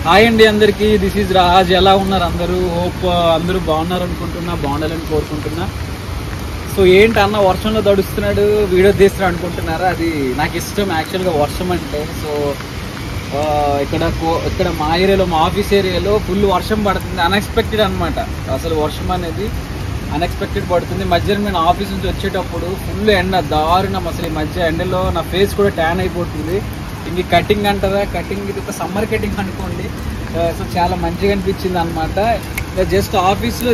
Hi అండి అందరికీ, this is Raj. ఎలా ఉన్నారు అందరూ? హోప్ అందరూ బాగున్నారు అనుకుంటున్నా, బాగుండాలని కోరుకుంటున్నా. సో ఏంటి అన్న వర్షంలో తడుస్తున్నాడు, వీడియో తీస్తున్నాడు అనుకుంటున్నారా? అది నాకు ఇష్టం యాక్చువల్గా వర్షం అంటే. సో ఇక్కడ మా ఏరియాలో, మా ఆఫీస్ ఏరియాలో ఫుల్ వర్షం పడుతుంది. అన్ఎక్స్పెక్టెడ్ అనమాట. అసలు వర్షం అనేది అన్ఎక్స్పెక్టెడ్ పడుతుంది. మధ్యాహ్నం నేను ఆఫీస్ నుంచి వచ్చేటప్పుడు ఫుల్ ఎండ, దారుణం. అసలు ఈ మధ్య ఎండలో నా ఫేస్ కూడా ట్యాన్ అయిపోతుంది. ఇంక కటింగ్ అంటారా, కటింగ్ ఇది ఒక సమ్మర్ కటింగ్ అనుకోండి. సో చాలా మంచిగా అనిపించింది అనమాట. జస్ట్ ఆఫీస్లో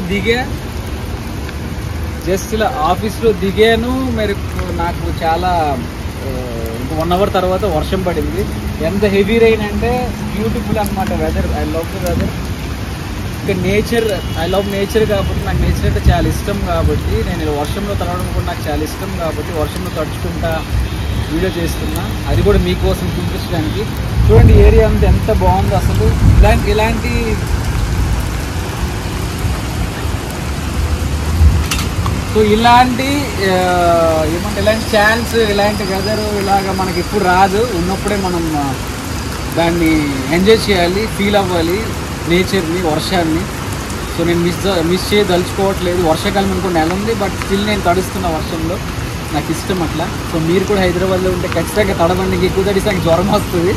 దిగాను. మరి నాకు చాలా 1 అవర్ తర్వాత వర్షం పడింది. ఎంత హెవీ రైన్ అంటే బ్యూటిఫుల్ అనమాట weather. I love the weather. ఇంకా ఐ లవ్ నేచర్ కాబట్టి, నాకు నేచర్ అంటే చాలా ఇష్టం కాబట్టి, నేను వర్షంలో తడవడం కూడా నాకు చాలా ఇష్టం కాబట్టి వర్షంలో తడుచుకుంటా వీడియో చేస్తున్నా. అది కూడా మీకోసం చూపించడానికి. చూడండి ఏరియా అంతా ఎంత బాగుందో అసలు. ఇలాంటి ఛాన్స్, ఇలాంటి వెదర్ ఇలాగ మనకి ఎప్పుడు రాదు. ఉన్నప్పుడే మనం దాన్ని ఎంజాయ్ చేయాలి, ఫీల్ అవ్వాలి నేచర్ని, వర్షాన్ని. సో నేను మిస్ చేయదలుచుకోవట్లేదు. వర్షాకాలం ఇంకో నెల ఉంది, బట్ స్టిల్ నేను తడుస్తున్న వర్షంలో. నాకు ఇష్టం అట్లా. సో మీరు కూడా హైదరాబాద్లో ఉంటే ఖచ్చితంగా తడవండి. ఎక్కువ తడిస్తే నాకు జ్వరం వస్తుంది.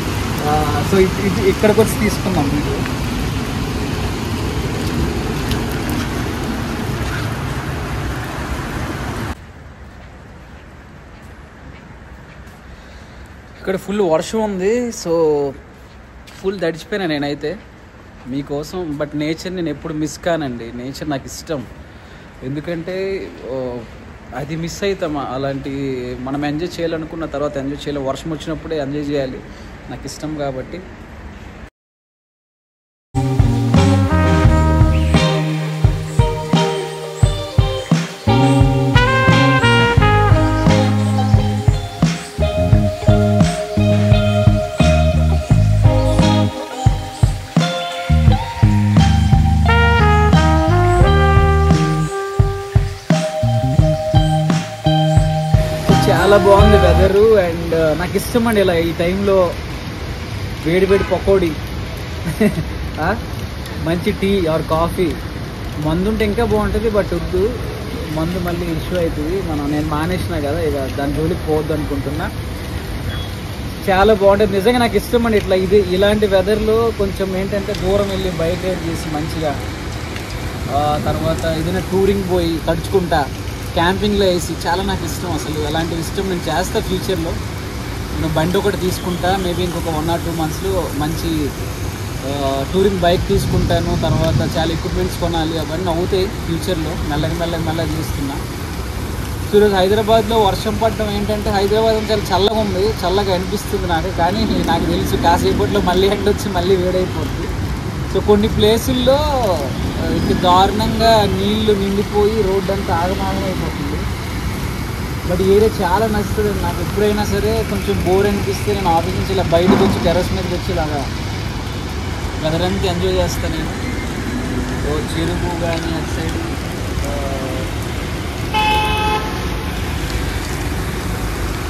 సో ఇది ఇక్కడికి వచ్చి తీసుకున్నాం మీరు. ఇక్కడ ఫుల్ వర్షం ఉంది. సో ఫుల్ తడిచిపోయినా నేనైతే మీకోసం. బట్ నేచర్ నేను ఎప్పుడు మిస్ కానండి. నేచర్ నాకు ఇష్టం. ఎందుకంటే అది మిస్ అవుతామా, అలాంటి మనం ఎంజాయ్ చేయాలనుకున్న తర్వాత ఎంజాయ్ చేయలేం. వర్షం వచ్చినప్పుడే ఎంజాయ్ చేయాలి, నాకు ఇష్టం కాబట్టి. చాలా బాగుంది వెదరు. అండ్ నాకు ఇష్టం అండి ఇలా ఈ టైంలో వేడి పకోడీ, మంచి టీ ఆర్ కాఫీ. మందు ఉంటే ఇంకా బాగుంటుంది, బట్ వద్దు, మందు మళ్ళీ ఇష్యూ అవుతుంది. నేను మానేసినా కదా, ఇక దాని జోలికి పోవద్దు అనుకుంటున్నా. చాలా బాగుంటుంది నిజంగా. నాకు ఇష్టం అండి ఇలాంటి వెదర్లో కొంచెం ఏంటంటే దూరం వెళ్ళి బైక్ రైడ్ చేసి మంచిగా, తర్వాత ఏదైనా టూరింగ్ పోయి తడుచుకుంటా, క్యాంపింగ్లో వేసి, చాలా నాకు ఇష్టం అసలు. అలాంటివి ఇష్టం నేను చేస్తా ఫ్యూచర్లో. నేను బండి ఒకటి తీసుకుంటా, మేబీ ఇంకొక 1 or 2 monthsలో మంచి టూరింగ్ బైక్ తీసుకుంటాను. తర్వాత చాలా ఎక్విప్మెంట్స్ కొనాలి, అవన్నీ అవుతాయి ఫ్యూచర్లో. మెల్లగా చేస్తున్నా. సో ఈరోజు హైదరాబాద్లో వర్షం పడడం ఏంటంటే, హైదరాబాద్ చాలా చల్లగా ఉంది, చల్లగా అనిపిస్తుంది నాకు. కానీ నాకు తెలుసు కాసేపట్లో మళ్ళీ ఎండ వచ్చి మళ్ళీ వేడైపోతుంది. సో కొన్ని ప్లేసుల్లో ఇంక దారుణంగా నీళ్లు నిండిపోయి రోడ్డు అంతా ఆగమాగం అయిపోతుంది. బట్ ఏరియా చాలా నచ్చుతుంది నాకు. ఎప్పుడైనా సరే కొంచెం బోర్ అనిపిస్తే నేను ఆఫీస్ నుంచి ఇలా బయటకు వచ్చి టెర్రస్ మీదకి వచ్చి ఇలాగా వెదర్ అంతా ఎంజాయ్ చేస్తాను నేను. చెరువు కానీ అటు సైడ్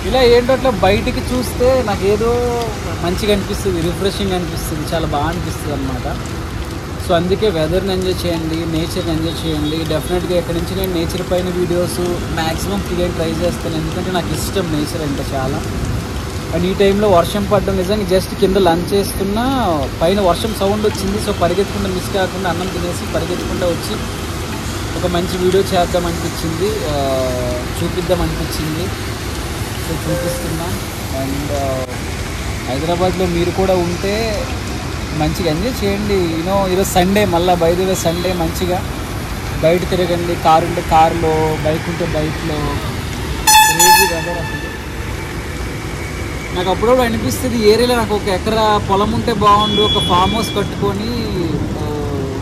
ఇలా ఏంటో అట్లా బయటికి చూస్తే నాకు ఏదో మంచిగా అనిపిస్తుంది, రిఫ్రెషింగ్ అనిపిస్తుంది, చాలా బాగా అనిపిస్తుంది అనమాట. సో అందుకే వెదర్ని ఎంజాయ్ చేయండి, నేచర్ని ఎంజాయ్ చేయండి. డెఫినెట్గా ఇక్కడి నుంచి నేను నేచర్ పైన వీడియోస్ మ్యాక్సిమం తీయడానికి ట్రై చేస్తాను. ఎందుకంటే నాకు ఇష్టం నేచర్ అంటే చాలా. అండ్ ఈ టైంలో వర్షం పడడం నిజంగా జస్ట్ కింద లంచ్ చేస్తున్నా, పైన వర్షం సౌండ్ వచ్చింది. సో పరిగెత్తకుండా మిస్ కాకుండా అన్నం తినేసి పరిగెత్తకుండా వచ్చి ఒక మంచి వీడియో చేద్దామనిపించింది, చూపిద్దామనిపించింది. సో చూపిస్తున్నా. అండ్ హైదరాబాద్లో మీరు కూడా ఉంటే మంచిగా ఎంజాయ్ చేయండి. ఈరోజు సండే, మళ్ళీ బై ది వే సండే, మంచిగా బయట తిరగండి. కారు ఉంటే కారులో, బైక్ ఉంటే బైక్లో. క్రేజీ వెదర్ అసలు. నాకు అప్పుడప్పుడు అనిపిస్తుంది ఏరియాలో నాకు 1 ఎకరా పొలం ఉంటే బాగుండు, ఒక ఫామ్ హౌస్ కట్టుకొని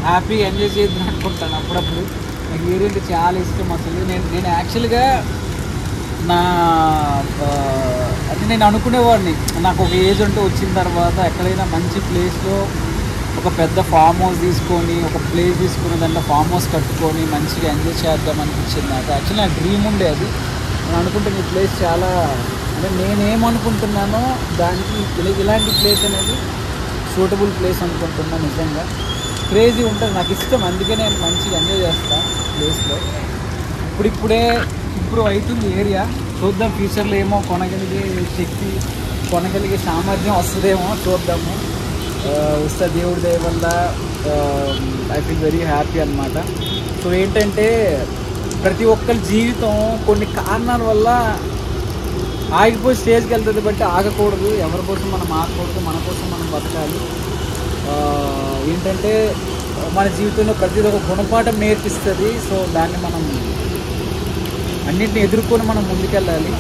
హ్యాపీగా ఎంజాయ్ చేద్దాం అనుకుంటాను అప్పుడప్పుడు. నాకు ఏరియా అంటే చాలా ఇష్టం అసలు. నేను యాక్చువల్గా అది నేను అనుకునేవాడిని, నాకు ఒక ఏజ్ అంటూ వచ్చిన తర్వాత ఎక్కడైనా మంచి ప్లేస్లో ఒక పెద్ద ఫామ్ హౌస్ తీసుకొని, ఒక ప్లేస్ తీసుకుని దాంట్లో ఫామ్ హౌస్ కట్టుకొని మంచిగా ఎంజాయ్ చేద్దాం అనిపించింది నాకు. యాక్చువల్లీ నా డ్రీమ్ ఉండే అది. నేను అనుకుంటే ఈ ప్లేస్ చాలా, అంటే నేనేమనుకుంటున్నానో దానికి ఇలాంటి ప్లేస్ అనేది సూటబుల్ ప్లేస్ అనుకుంటున్నా. నిజంగా క్రేజీ ఉంటుంది, నాకు ఇష్టం, అందుకే నేను మంచిగా ఎంజాయ్ చేస్తాను ప్లేస్లో. ఇప్పుడిప్పుడే ఇంప్రూవ్ అవుతుంది ఏరియా. చూద్దాం ఫ్యూచర్లో ఏమో కొనగలిగే శక్తి, కొనగలిగే సామర్థ్యం వస్తుందేమో, చూద్దాము. వస్తే దేవుడి దయ వల్ల ఐ ఫీల్ వెరీ హ్యాపీ అనమాట. సో ఏంటంటే ప్రతి ఒక్కరి జీవితం కొన్ని కారణాల వల్ల ఆగిపోయి స్టేజ్కి వెళ్తుంది, బట్టి ఆగకూడదు. ఎవరి కోసం మనం ఆగకూడదు, మన కోసం మనం బతకాలి. ఏంటంటే మన జీవితంలో ప్రతిదీ ఒక గుణపాఠం నేర్పిస్తుంది. సో దాన్ని మనం అన్నింటిని ఎదుర్కొని మనం ముందుకెళ్ళాలి.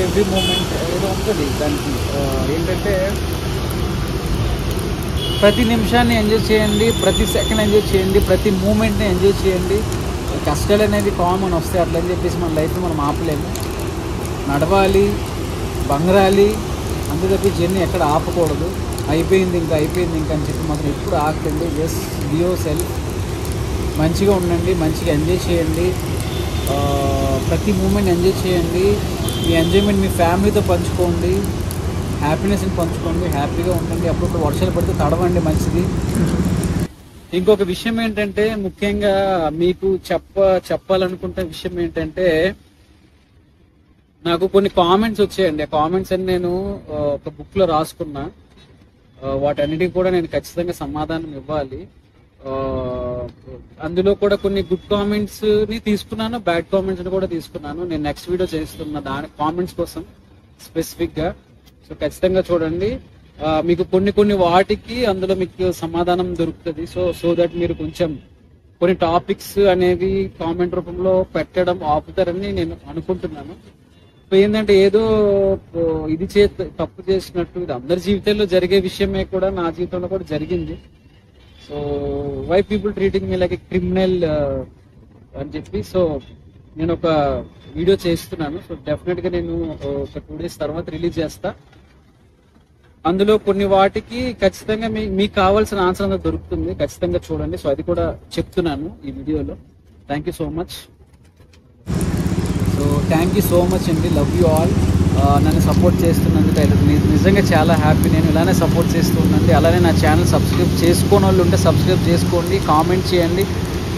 ఎవ్రీ మూమెంట్ ఏదో ఉంటుంది దానికి. ఏంటంటే ప్రతి నిమిషాన్ని ఎంజాయ్ చేయండి, ప్రతి సెకండ్ ఎంజాయ్ చేయండి, ప్రతి మూమెంట్ని ఎంజాయ్ చేయండి. కష్టాలు అనేది కామన్ వస్తాయి, అట్లని చెప్పేసి మన లైఫ్ని మనం ఆపలేము. నడవాలి, బంగరాలి, అంతే తప్పి జర్నీ ఎక్కడ ఆపకూడదు. అయిపోయింది ఇంకా అని చెప్పి మాత్రం ఎప్పుడు ఆగకండి. జస్ట్ బి యువర్ సెల్ఫ్, మంచిగా ఉండండి, మంచిగా ఎంజాయ్ చేయండి, ప్రతి మూమెంట్ ఎంజాయ్ చేయండి. మీ ఎంజాయ్మెంట్ మీ ఫ్యామిలీతో పంచుకోండి, హ్యాపీనెస్ని పంచుకోండి, హ్యాపీగా ఉండండి. అప్పుడప్పుడు వర్షాలు పడితే తడవండి, మంచిది. ఇంకొక విషయం ఏంటంటే ముఖ్యంగా మీకు చెప్పాలనుకుంటున్న విషయం ఏంటంటే, నాకు కొన్ని కామెంట్స్ వచ్చాయండి. ఆ కామెంట్స్ అని నేను ఒక బుక్లో రాసుకున్నా. వాటన్నిటికీ కూడా నేను ఖచ్చితంగా సమాధానం ఇవ్వాలి. అందులో కూడా కొన్ని గుడ్ కామెంట్స్ని తీసుకున్నాను, బ్యాడ్ కామెంట్స్ని కూడా తీసుకున్నాను. నేను నెక్స్ట్ వీడియో చేస్తున్నా దాని కామెంట్స్ కోసం స్పెసిఫిక్గా. సో ఖచ్చితంగా చూడండి. మీకు కొన్ని వాటికి అందులో మీకు సమాధానం దొరుకుతుంది. సో దట్ మీరు కొంచెం కొన్ని టాపిక్స్ అనేవి కామెంట్ రూపంలో పెట్టడం ఆపుతారని నేను అనుకుంటున్నాను. ఏంటంటే ఏదో ఇది తప్పు చేసినట్టు, ఇది అందరి జీవితంలో జరిగే విషయమే, కూడా నా జీవితంలో కూడా జరిగింది. So why people treating me like a criminal అని చెప్పి సో నేను ఒక వీడియో చేస్తున్నాను. సో డెఫినెట్గా నేను ఒక 2 days తర్వాత రిలీజ్ చేస్తా. అందులో కొన్ని వాటికి ఖచ్చితంగా మీకు కావాల్సిన ఆన్సర్ అంతా దొరుకుతుంది, ఖచ్చితంగా చూడండి. సో అది కూడా చెప్తున్నాను ఈ వీడియోలో. Thank you so much. So thank you so much అండి, లవ్ యూ ఆల్. నన్ను సపోర్ట్ చేస్తున్నందుకు నిజంగా చాలా హ్యాపీ. నేను ఇలానే సపోర్ట్ చేస్తూ ఉండండి. అలానే నా ఛానల్ సబ్స్క్రైబ్ చేసుకోని వాళ్ళు ఉంటే సబ్స్క్రైబ్ చేసుకోండి, కామెంట్ చేయండి,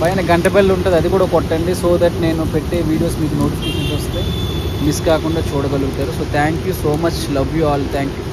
పైన గంట బెల్ ఉంటుంది అది కూడా కొట్టండి. సో దట్ నేను పెట్టే వీడియోస్ మీకు నోటిఫికేషన్స్ వస్తే మిస్ కాకుండా చూడగలుగుతారు. So thank you so much, love you all, thank you.